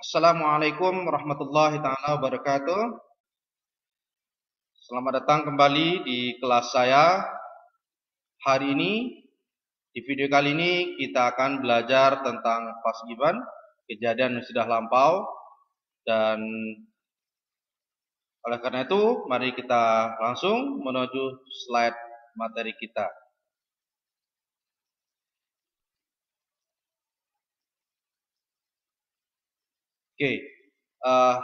Assalamualaikum warahmatullahi taala wabarakatuh. Selamat datang kembali di kelas saya. Hari ini, di video kali ini kita akan belajar tentang past given, kejadian yang sudah lampau. Dan oleh karena itu, mari kita langsung menuju slide materi kita. Oke,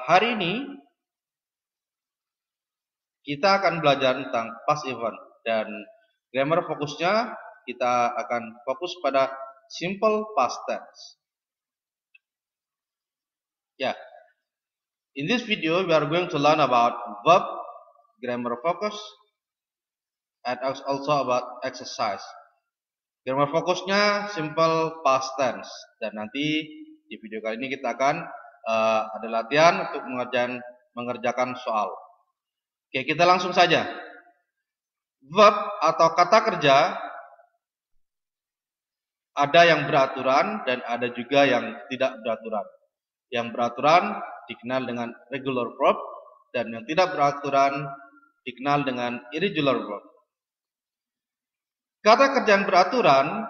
hari ini kita akan belajar tentang past event, dan grammar fokusnya kita akan fokus pada simple past tense. Ya, in this video we are going to learn about verb, grammar focus, and also about exercise. Grammar fokusnya simple past tense, dan nanti di video kali ini kita akan ada latihan untuk mengerjakan soal. Oke, kita langsung saja. Verb atau kata kerja ada yang beraturan dan ada juga yang tidak beraturan. Yang beraturan dikenal dengan regular verb, dan yang tidak beraturan dikenal dengan irregular verb. Kata kerja yang beraturan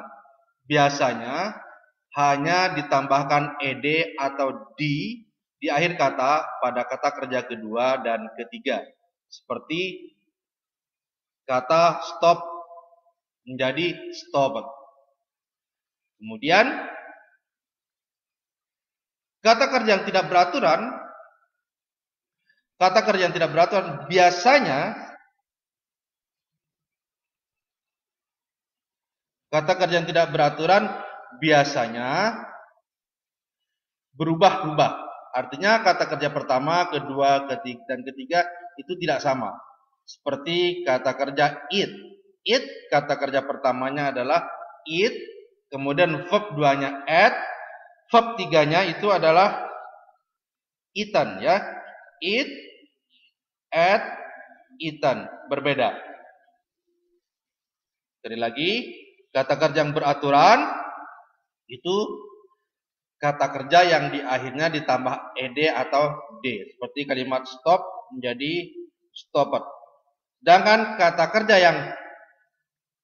biasanya hanya ditambahkan ed atau di akhir kata pada kata kerja kedua dan ketiga. Seperti kata stop menjadi stopped. Kemudian kata kerja yang tidak beraturan, biasanya kata kerja yang tidak beraturan biasanya berubah-ubah. Artinya kata kerja pertama, kedua, ketiga, dan ketiga itu tidak sama. Seperti kata kerja eat. Eat, kata kerja pertamanya adalah eat, kemudian verb 2-nya ate, verb 3-nya itu adalah eaten, ya. Eat, ate, eaten, berbeda. Sekali lagi, kata kerja yang beraturan itu kata kerja yang di akhirnya ditambah ed atau d, seperti kalimat stop menjadi stopped. Sedangkan kata kerja yang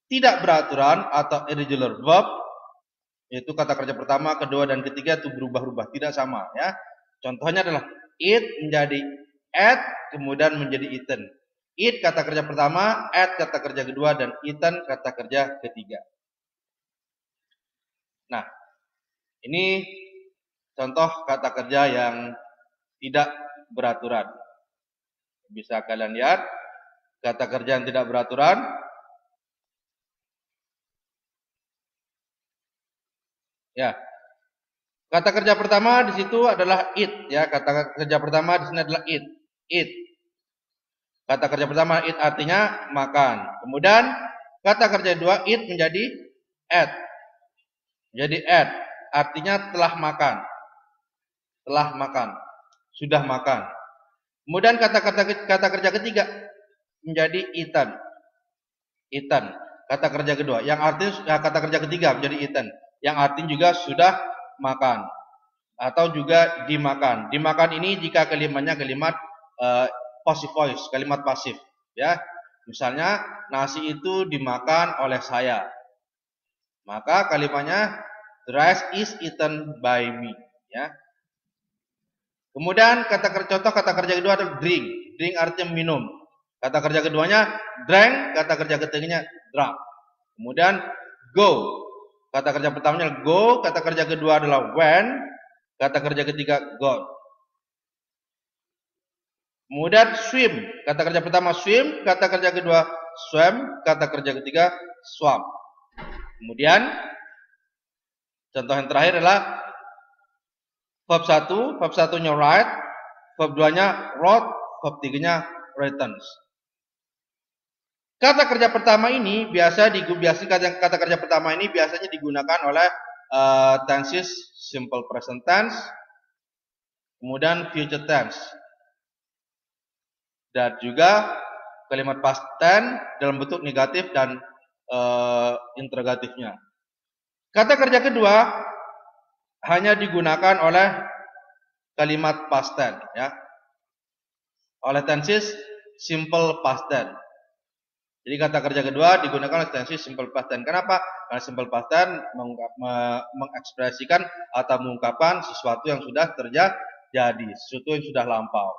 tidak beraturan atau irregular verb, yaitu kata kerja pertama, kedua, dan ketiga itu berubah-ubah, tidak sama, ya. Contohnya adalah eat menjadi ate, kemudian menjadi eaten. Eat kata kerja pertama, ate kata kerja kedua, dan eaten kata kerja ketiga. Nah, ini contoh kata kerja yang tidak beraturan. Bisa kalian lihat kata kerja yang tidak beraturan. Ya. Kata kerja pertama di situ adalah eat, ya. Kata kerja pertama di sini adalah eat. Eat. Kata kerja pertama eat artinya makan. Kemudian kata kerja kedua eat menjadi ate. Jadi ate artinya telah makan. Telah makan. Sudah makan. Kemudian kata kerja ketiga menjadi eaten. Eaten. Kata kerja kedua. Yang artinya kata kerja ketiga menjadi eaten. Yang artinya juga sudah makan atau juga dimakan. Dimakan ini jika kalimatnya kalimat passive voice, kalimat pasif, ya. Misalnya nasi itu dimakan oleh saya. Maka kalimatnya the rice is eaten by me, ya. Kemudian contoh kata kerja kedua adalah drink. Drink artinya minum. Kata kerja keduanya drank, kata kerja ketiganya drank. Kemudian go. Kata kerja pertamanya go, kata kerja kedua adalah went, kata kerja ketiga gone. Kemudian swim, kata kerja pertama swim, kata kerja kedua swam, kata kerja ketiga swam. Kemudian contoh yang terakhir adalah verb 1, verb 1-nya write, verb 2-nya wrote, verb 3-nya returns. Kata kerja pertama ini biasanya digunakan oleh tenses simple present tense, kemudian future tense, dan juga kalimat past tense dalam bentuk negatif dan interrogatifnya. Kata kerja kedua hanya digunakan oleh kalimat past tense ya. Oleh tenses simple past tense. Jadi kata kerja kedua digunakan oleh tenses simple past tense. Kenapa? Karena simple past tense mengekspresikan atau mengungkapkan sesuatu yang sudah terjadi, sesuatu yang sudah lampau.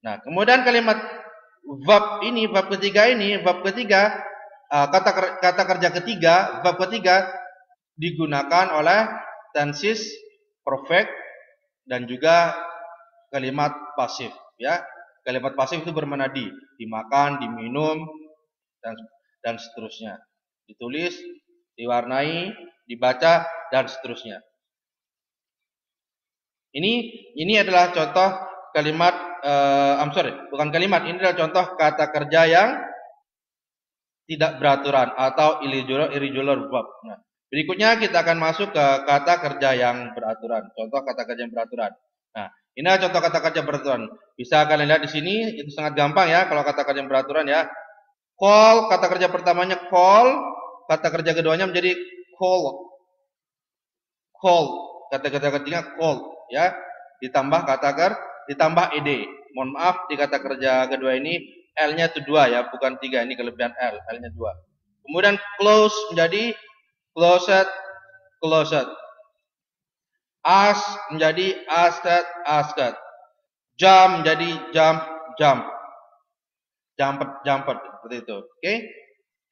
Nah, kemudian kalimat verb ketiga, kata kerja ketiga, verb ketiga digunakan oleh tenses perfect dan juga kalimat pasif ya. Kalimat pasif itu bermakna dimakan, diminum dan seterusnya. Ditulis, diwarnai, dibaca dan seterusnya. Ini adalah contoh kalimat bukan kalimat, ini adalah contoh kata kerja yang tidak beraturan atau irregular verb. Nah, berikutnya kita akan masuk ke kata kerja yang beraturan. Contoh kata kerja yang beraturan. Nah, ini adalah contoh kata kerja beraturan. Bisa kalian lihat di sini, itu sangat gampang ya kalau kata kerja yang beraturan ya. Call, kata kerja pertamanya call, kata kerja keduanya menjadi call. Call, kata kerja ketiganya call ya. Ditambah ditambah ed. Mohon maaf, di kata kerja kedua ini L-nya itu 2 ya, bukan 3. Ini kelebihan L, L-nya 2. Kemudian close menjadi closed, closed. Ask menjadi asked, asked. Jump menjadi jump, jump. Jumped, jumped, seperti itu. Oke?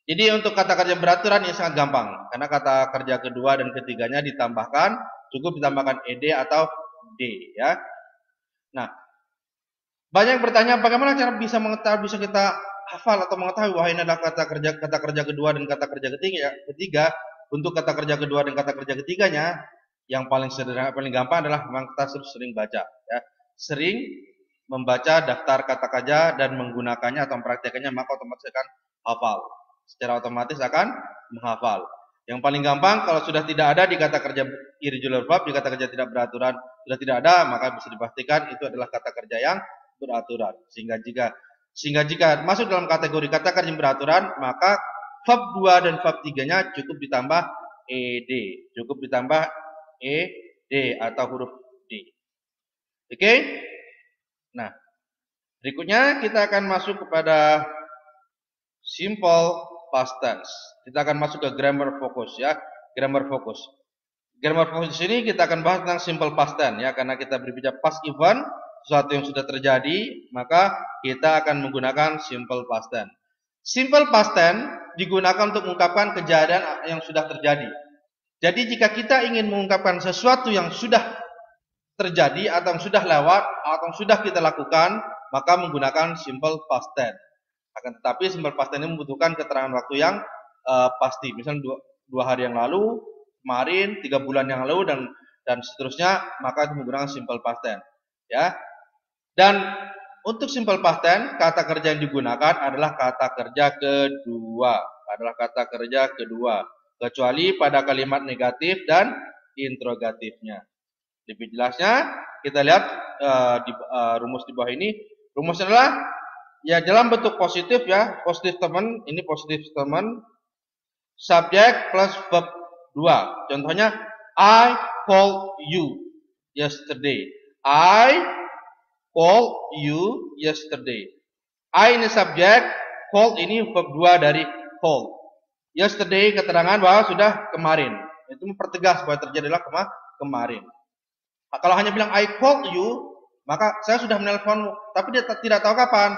Jadi untuk kata kerja beraturan ini sangat gampang, karena kata kerja kedua dan ketiganya ditambahkan, cukup ditambahkan ed atau d ya. Nah, banyak yang bertanya bagaimana cara bisa kita hafal atau mengetahui bahwa ini adalah kata kerja kedua dan kata kerja ketiga. Untuk kata kerja kedua dan kata kerja ketiganya, yang paling sederhana, paling gampang adalah memang kita sering baca ya. Sering membaca daftar kata kerja dan menggunakannya atau mempraktekannya, maka otomatis akan hafal. Secara otomatis akan menghafal. Yang paling gampang kalau sudah tidak ada di kata kerja irregular verb, di kata kerja tidak beraturan, sudah tidak ada, maka bisa dipastikan itu adalah kata kerja yang beraturan. Sehingga jika masuk dalam kategori kata kerja yang beraturan, maka verb 2 dan verb 3-nya cukup ditambah ed, cukup ditambah ed atau huruf d. Oke? Nah, berikutnya kita akan masuk kepada simple past tense. Kita akan masuk ke grammar focus ya, grammar focus. Grammar focus di sini kita akan bahas tentang simple past tense ya, karena kita berbicara past event, sesuatu yang sudah terjadi, maka kita akan menggunakan simple past tense. Simple past tense digunakan untuk mengungkapkan kejadian yang sudah terjadi. Jadi jika kita ingin mengungkapkan sesuatu yang sudah terjadi atau yang sudah lewat atau yang sudah kita lakukan, maka menggunakan simple past tense. Akan tetapi simple past tense ini membutuhkan keterangan waktu yang pasti. Misalnya 2 hari yang lalu, kemarin, 3 bulan yang lalu dan seterusnya, maka itu menggunakan simple past tense. Ya. Dan untuk simple past tense, kata kerja yang digunakan adalah kata kerja kedua. Kecuali pada kalimat negatif dan interrogatifnya. Lebih jelasnya kita lihat rumus di bawah ini. Rumusnya adalah ya dalam bentuk positif ya, positive statement, ini positive statement, subject plus verb 2. Contohnya I called you yesterday. I called you yesterday. I ini subjek, called ini verb 2 dari call. Yesterday keterangan bahwa sudah kemarin. Itu mempertegas bahwa terjadilah kemarin. Nah, kalau hanya bilang I called you, maka saya sudah menelponmu, tapi dia tidak tahu kapan.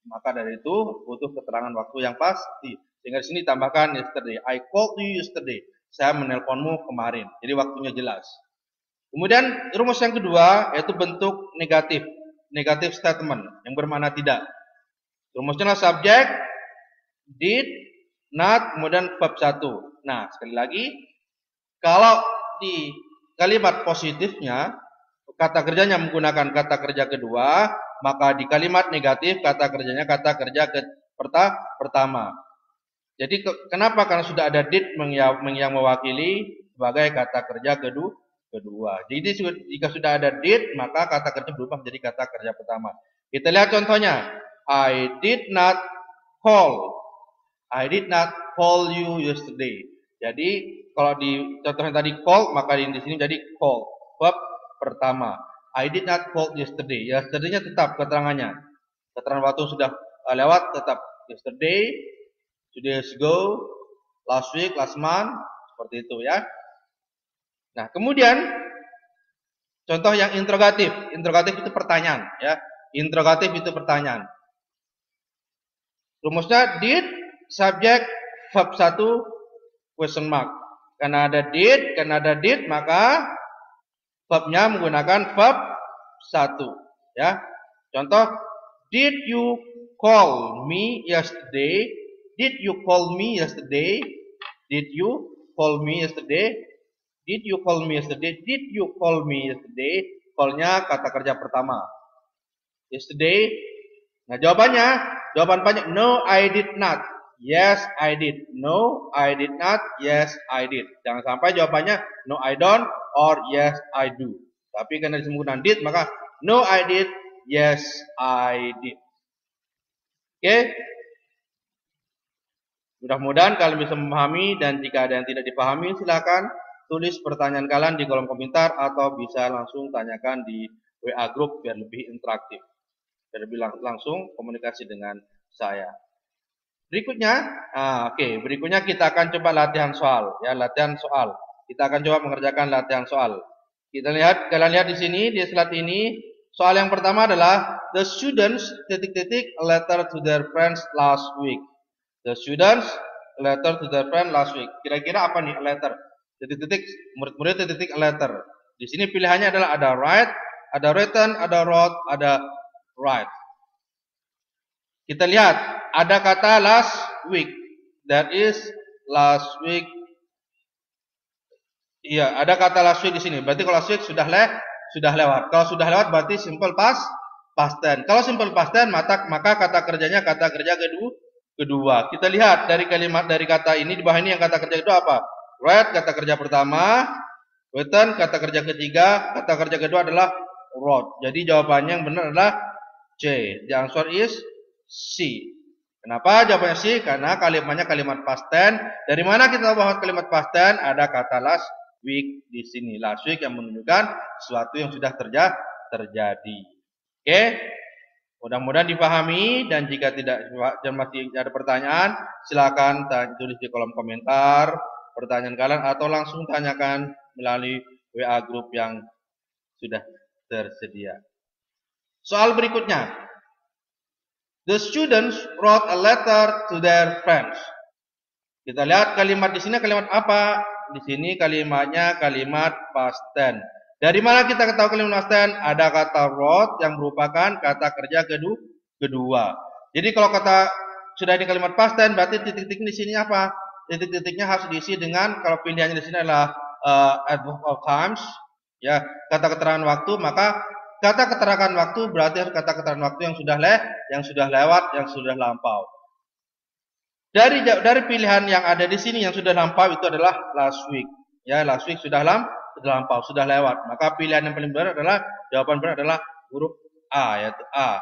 Maka dari itu butuh keterangan waktu yang pasti. Sehingga di sini tambahkan yesterday. I called you yesterday. Saya menelponmu kemarin. Jadi waktunya jelas. Kemudian rumus yang kedua yaitu bentuk negatif. Negative statement yang bermakna tidak. Rumusnya adalah subjek, did, not, kemudian verb 1. Nah, sekali lagi, kalau di kalimat positifnya, kata kerjanya menggunakan kata kerja kedua, maka di kalimat negatif kata kerjanya kata kerja pertama. Jadi kenapa? Karena sudah ada did yang mewakili sebagai kata kerja kedua. Jadi jika sudah ada did, maka kata kerja berubah menjadi kata kerja pertama. Kita lihat contohnya. I did not call you yesterday. Jadi kalau di contohnya tadi call, maka di sini jadi call, verb pertama. I did not call yesterday. Yesterday-nya tetap keterangannya. Keterangan waktu sudah lewat tetap yesterday, 2 days ago, last week, last month, seperti itu ya. Nah, kemudian contoh yang interrogatif. Interrogatif itu pertanyaan ya. Interrogatif itu pertanyaan. Rumusnya did subject verb 1 question mark. Karena ada did, maka verbnya menggunakan verb 1 ya. Contoh, did you call me yesterday? Did you call me yesterday? Did you call me yesterday? Did you call me yesterday? Did you call me yesterday? Call-nya kata kerja pertama. Yesterday. Nah, jawaban panjang. No, I did not. Yes, I did. No, I did not. Yes, I did. Jangan sampai jawabannya no, I don't or yes, I do. Tapi karena disebutkan did, maka no, I did. Yes, I did. Oke. Mudah-mudahan kalian bisa memahami, dan jika ada yang tidak dipahami silakan tulis pertanyaan kalian di kolom komentar atau bisa langsung tanyakan di WA group biar lebih interaktif. Biar lebih langsung komunikasi dengan saya. Berikutnya, berikutnya kita akan coba latihan soal, ya, latihan soal. Kita akan coba mengerjakan latihan soal. Kalian lihat di sini, di slide ini, soal yang pertama adalah the students ... a letter to their friends last week. The students letter to their friend last week. Kira-kira apa nih letter? Murid-murid a letter. Di sini pilihannya adalah ada write, ada written, ada wrote, ada write. Kita lihat ada kata last week. That is last week. Iya, ada kata last week di sini. Berarti kalau last week sudah lewat. Kalau sudah lewat berarti simple past tense. Kalau simple past tense maka kata kerjanya kata kerja kedua. Kita lihat dari kata ini, di bawah ini yang kata kerja kedua apa? Write kata kerja pertama, written kata kerja ketiga, kata kerja kedua adalah wrote. Jadi jawabannya yang benar adalah C. The answer is C. Kenapa jawabannya C? Karena kalimatnya kalimat past tense. Dari mana kita tahu bahwa kalimat past tense? Ada kata last week di sini. Last week yang menunjukkan sesuatu yang sudah terjadi. Oke? Mudah-mudahan dipahami, dan jika masih ada pertanyaan, silakan tulis di kolom komentar pertanyaan kalian atau langsung tanyakan melalui WA group yang sudah tersedia. Soal berikutnya. The students wrote a letter to their friends. Kita lihat kalimat di sini kalimat apa? Di sini kalimatnya kalimat past tense. Dari mana kita ketahui kalimat past tense? Ada kata wrote yang merupakan kata kerja kedua. Jadi kalau kata sudah di kalimat past tense, berarti titik-titik di sini apa? Titik-titiknya harus diisi dengan, kalau pilihannya di sini adalah adverb of times, ya, kata keterangan waktu, maka kata keterangan waktu berarti harus kata keterangan waktu yang sudah lewat, yang sudah lampau. Dari pilihan yang ada di sini yang sudah lampau itu adalah last week. Ya, last week sudah lampau, sudah lewat. Maka pilihan yang paling benar adalah, jawaban benar adalah huruf A, yaitu A,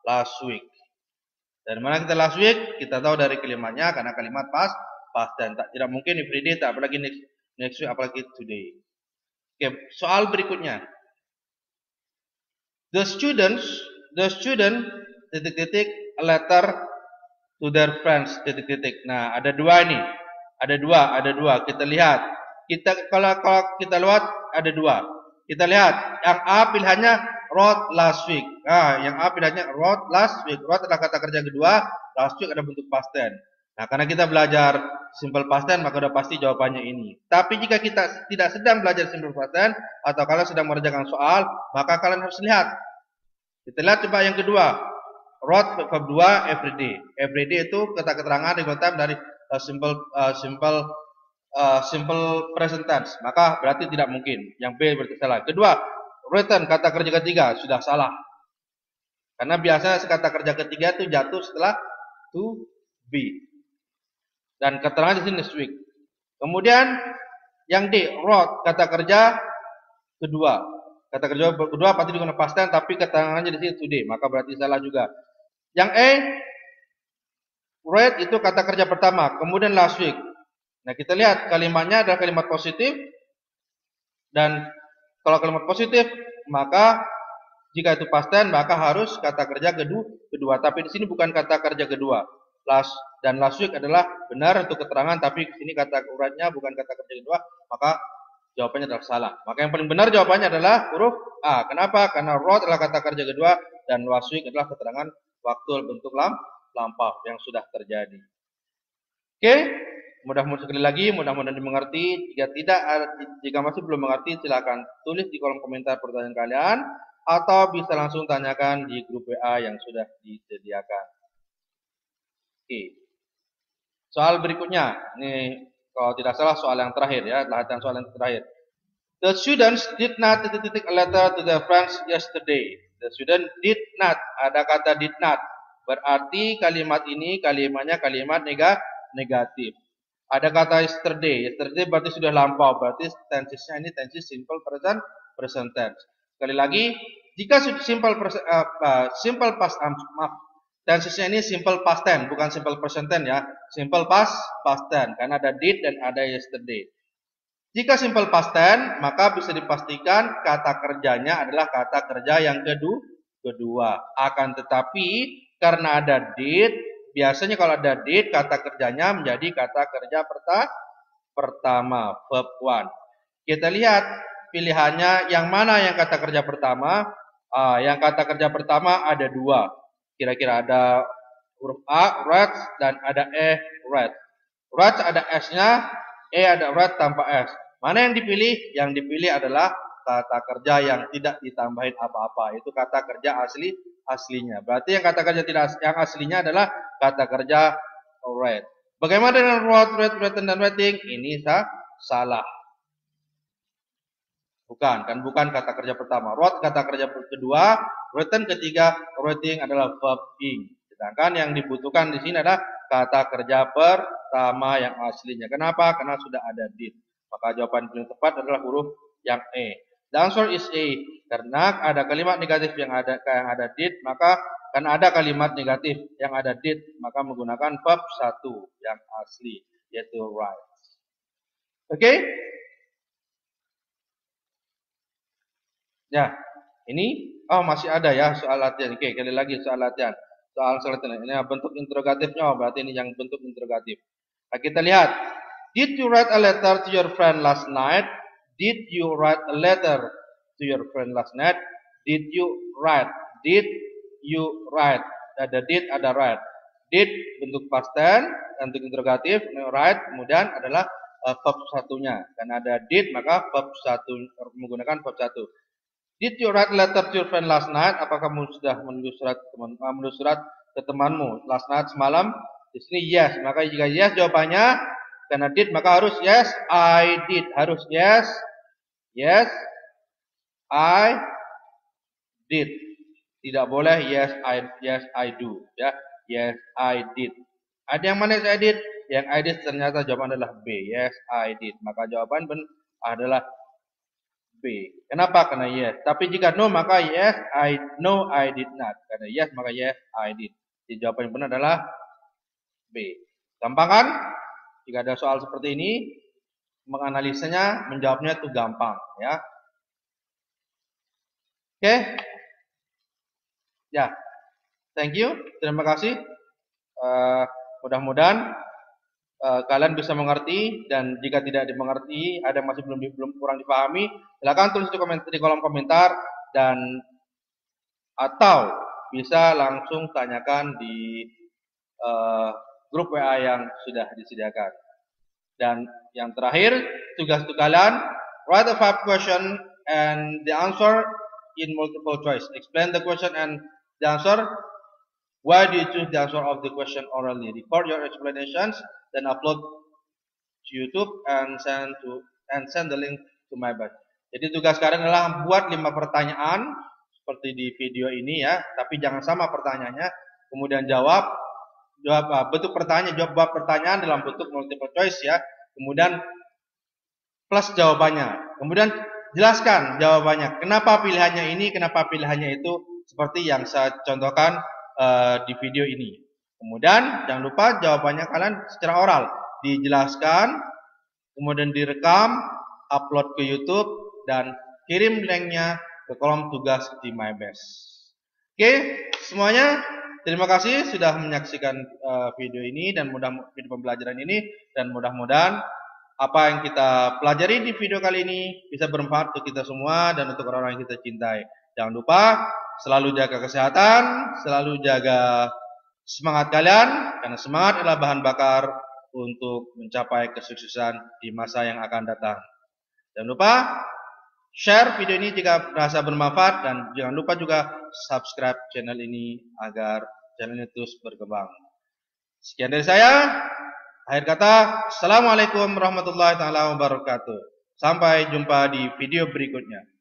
last week. Dari mana kita last week? Kita tahu dari kalimatnya, karena kalimat past tense. Tidak mungkin everyday, apalagi next week, apalagi today. Oke, soal berikutnya. The student a letter to their friends . Nah, ada dua ini. Ada dua. Kita lihat. Kalau kita lihat ada dua. Kita lihat yang A pilihannya wrote last week. Nah, yang A pilihannya wrote last week. Wrote adalah kata kerja kedua, last week ada bentuk past tense. Nah, karena kita belajar simple past tense, maka sudah pasti jawabannya ini. Tapi jika kita tidak sedang belajar simple past tense atau kalian sedang mengerjakan soal, maka kalian harus lihat. Kita lihat coba yang kedua. Wrote verb 2 everyday. Everyday itu kata keterangan dari simple present tense. Maka berarti tidak mungkin. Yang B berarti salah. Kedua, written kata kerja ketiga sudah salah. Karena biasanya kata kerja ketiga itu jatuh setelah to be. Dan keterangan di sini next week. Kemudian yang D, wrote kata kerja kedua. Kata kerja kedua pasti digunakan past tense, tapi keterangannya di sini today, maka berarti salah juga. Yang E, read itu kata kerja pertama, kemudian last week. Nah, kita lihat kalimatnya adalah kalimat positif, dan kalau kalimat positif maka Jika itu past tense maka harus kata kerja kedua. Tapi di sini bukan kata kerja kedua. Last dan last week adalah benar untuk keterangan, tapi di sini kata uratnya bukan kata kerja kedua, maka jawabannya adalah salah. Maka yang paling benar jawabannya adalah huruf A. Kenapa? Karena wrote adalah kata kerja kedua dan last week adalah keterangan waktu bentuk lampau yang sudah terjadi. Oke, mudah-mudahan sekali lagi, mudah-mudahan dimengerti. Jika masih belum mengerti, silakan tulis di kolom komentar pertanyaan kalian atau bisa langsung tanyakan di grup WA yang sudah disediakan. Oke. Soal berikutnya, ini kalau tidak salah soal yang terakhir ya, latihan soal yang terakhir. The students did not a letter to their friends yesterday. The student did not, ada kata did not. Berarti kalimat ini kalimatnya kalimat negatif. Ada kata yesterday. Yesterday berarti sudah lampau. Berarti tensesnya ini tenses simple present tense. Sekali lagi, jika simple past tensesnya ini simple past tense, bukan simple present tense ya. Simple past tense karena ada did dan ada yesterday. Jika simple past tense, maka bisa dipastikan kata kerjanya adalah kata kerja yang kedua. Akan tetapi karena ada did, biasanya kalau ada did, kata kerjanya menjadi kata kerja pertama, verb 1. Kita lihat pilihannya yang mana yang kata kerja pertama. Yang kata kerja pertama ada dua. Kira-kira ada huruf A, read, dan ada E, read. Read ada S-nya, E ada read tanpa S. Mana yang dipilih? Yang dipilih adalah kata kerja yang tidak ditambahin apa-apa. Itu kata kerja aslinya. Berarti yang kata kerja yang aslinya adalah kata kerja read. Bagaimana dengan wrote, read, written, dan writing? Ini salah. Bukan kata kerja pertama. Wrote kata kerja kedua, written ketiga, writing adalah verb ing. Sedangkan yang dibutuhkan di sini adalah kata kerja pertama yang aslinya. Kenapa? Karena sudah ada did. Maka jawaban yang tepat adalah huruf yang E. The answer is A. Karena ada kalimat negatif yang ada did, maka karena ada kalimat negatif yang ada did, maka menggunakan verb 1 yang asli, yaitu write. Oke? Ya, ini masih ada ya soal latihan. Oke, kali lagi soal latihan. Soal selanjutnya ini bentuk interrogatifnya, berarti ini yang bentuk interrogatif. Nah, kita lihat. Did you write a letter to your friend last night? Did you write a letter to your friend last night? Did you write? Did you write? Ada did, ada write. Did bentuk past tense, bentuk interrogatif, write kemudian adalah verb satunya. Karena ada did maka verb satu menggunakan verb satu. Did you write a letter to your friend last night? Apakah kamu sudah menulis surat ke temanmu last night semalam? Di sini yes. Maka jika yes jawabannya karena did maka harus yes I did. Harus yes I did. Tidak boleh yes I do ya. Yes I did. Ada yang mana yes I did? Yang I did ternyata jawaban adalah B. Yes I did. Maka jawaban adalah B. Kenapa? Karena yes. Tapi jika no maka yes I did not. Karena yes maka yes I did. Jadi jawaban yang benar adalah B. Gampang kan? Jika ada soal seperti ini, menganalisanya, menjawabnya itu gampang ya. Oke? Ya. Thank you. Terima kasih. Mudah-mudahan kalian bisa mengerti, dan jika tidak dimengerti, ada masih belum kurang dipahami, silakan tulis di kolom komentar dan atau bisa langsung tanyakan di grup WA yang sudah disediakan. Dan yang terakhir, tugas untuk kalian write a 5 question and the answer in multiple choice. Explain the question and the answer. Why do you choose the answer of the question orally? Record your explanations, then upload to YouTube and send the link to my batch. Jadi tugas kalian adalah buat 5 pertanyaan seperti di video ini ya, tapi jangan sama pertanyaannya. Kemudian jawab bentuk pertanyaan, jawab pertanyaan dalam bentuk multiple choice ya. Kemudian plus jawabannya. Kemudian jelaskan jawabannya. Kenapa pilihannya ini, kenapa pilihannya itu, seperti yang saya contohkan di video ini. Kemudian jangan lupa jawabannya kalian secara oral dijelaskan, kemudian direkam, upload ke YouTube dan kirim linknya ke kolom tugas di MyBest. Oke, semuanya terima kasih sudah menyaksikan video ini dan video pembelajaran ini, dan mudah-mudahan apa yang kita pelajari di video kali ini bisa bermanfaat untuk kita semua dan untuk orang-orang yang kita cintai. Jangan lupa selalu jaga kesehatan, selalu jaga semangat kalian, karena semangat adalah bahan bakar untuk mencapai kesuksesan di masa yang akan datang. Jangan lupa share video ini jika merasa bermanfaat, dan jangan lupa juga subscribe channel ini agar channel ini terus berkembang. Sekian dari saya. Akhir kata, Assalamualaikum warahmatullahi wabarakatuh. Sampai jumpa di video berikutnya.